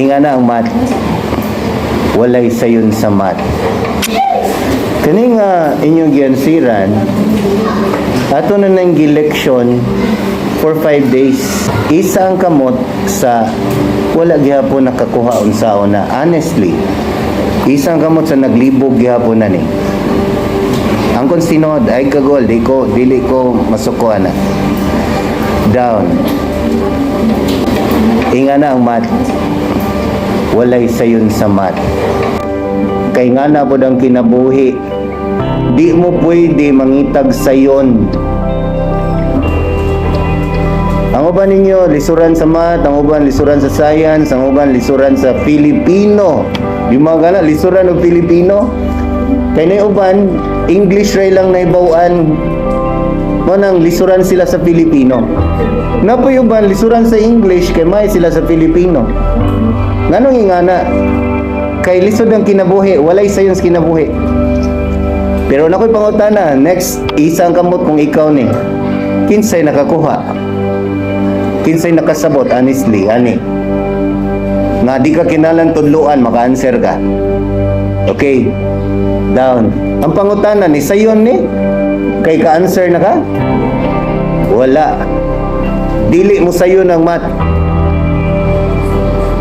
Inga na ang math. Walay sayon sa math. Kani nga inyong giansiran, ato na nang gileksyon for 5 days. Isa ang kamot sa wala gihapon nakakuha unsaon na. Honestly, isang kamot sa naglibog gihapon na ni. Ang kung sinod ay kagol, dili ko masukuha na. Down. Inga na ang math. Walay sayon sa math. Kay nga na po ang kinabuhi. Di mo pwede mangitag sayon. Ang uban ninyo, lisuran sa math, ang uban lisuran sa science, ang uban lisuran sa Filipino. Di mga gana, lisuran o Filipino. Kay na uban, English ray lang na ibawaan. Manang lisuran sila sa Filipino. Napo yung uban, lisuran sa English, kay may sila sa Filipino. Nganong ingana? Kay lisod ang kinabuhi, walay sayon sa kinabuhi. Pero nakoy pangutana, next, isang kamot kung ikaw ni. Kinsay nakakuha? Kinsay nakasabot, honestly, ani. Nga di ka kinalang tudluan, maka-answer ka. Okay, down. Ang pangutana ni sayon ni, kay ka-answer na ka? Wala. Dili mo sayon ang math.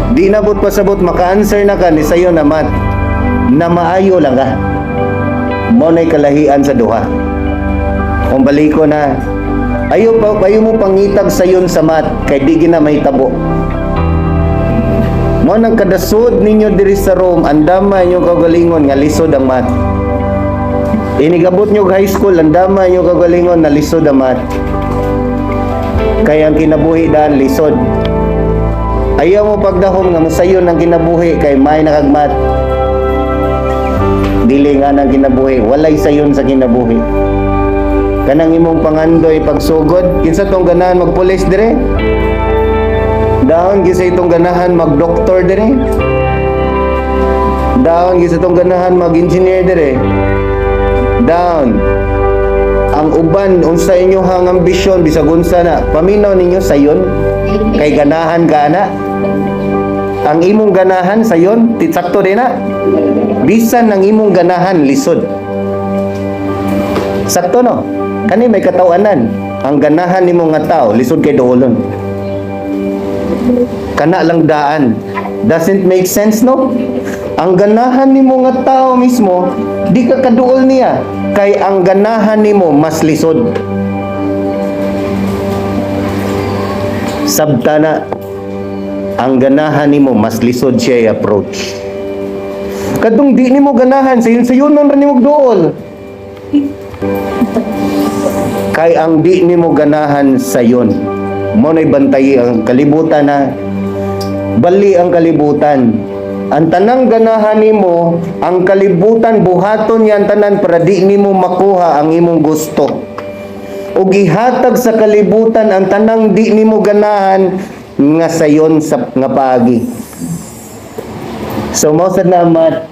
Di nabot pasabot, maka-answer na ka ni sayon na math. Na maayo lang ka. Mo na'y kalahian sa duha. Kung baliko na, ayaw mo pangitag sayon sa math, kay di gina may tabo. Mo nang kadasod ninyo diri sa room, andama nyo kagalingon nga lisod ang math. Inigabot nyo high school, andama nyo kagalingon na lisod ang math. Kaya ang kinabuhi daan lisod. Ayaw mo pagdahom nga musayon ang kinabuhi kay may nakagmat. Dili nga ng kinabuhi, walay sayon sa kinabuhi. Kanang imong pangandoy pagsugod, kinsa tong ganahan magpulis dire? Daon kinsa itong ganahan magdoktor dire? Daon kinsa itong ganahan mag-engineer dire? Down. Ang uban unsa inyo hang ambisyon bisag unsa na, paminaw ninyo sayon kay ganahan ka na. Ang imong ganahan sayon sakto din na. Bisan ang imong ganahan lisod. Sakto no? Kani may katawanan. Ang ganahan nimo nga tao lisod kay duolon. Kana lang daan. Doesn't make sense no? Ang ganahan nimo nga tao mismo di ka kaduol niya kay ang ganahan nimo mas lisod. Sabtana ang ganahan nimo mas lisod siya approach. Kadung di nimo ganahan sayon man ra nimo duol. Kay ang di nimo ganahan sayon. Mo nay bantay ang kalibutan na bali ang kalibutan. Ang tanang ganahan nimo, ang kalibutan buhaton yan tanan para di nimo makuha ang imong gusto. O gihatag sa kalibutan ang tanang di nimo ganahan nga sayon sa nga paagi. So mao sad na math,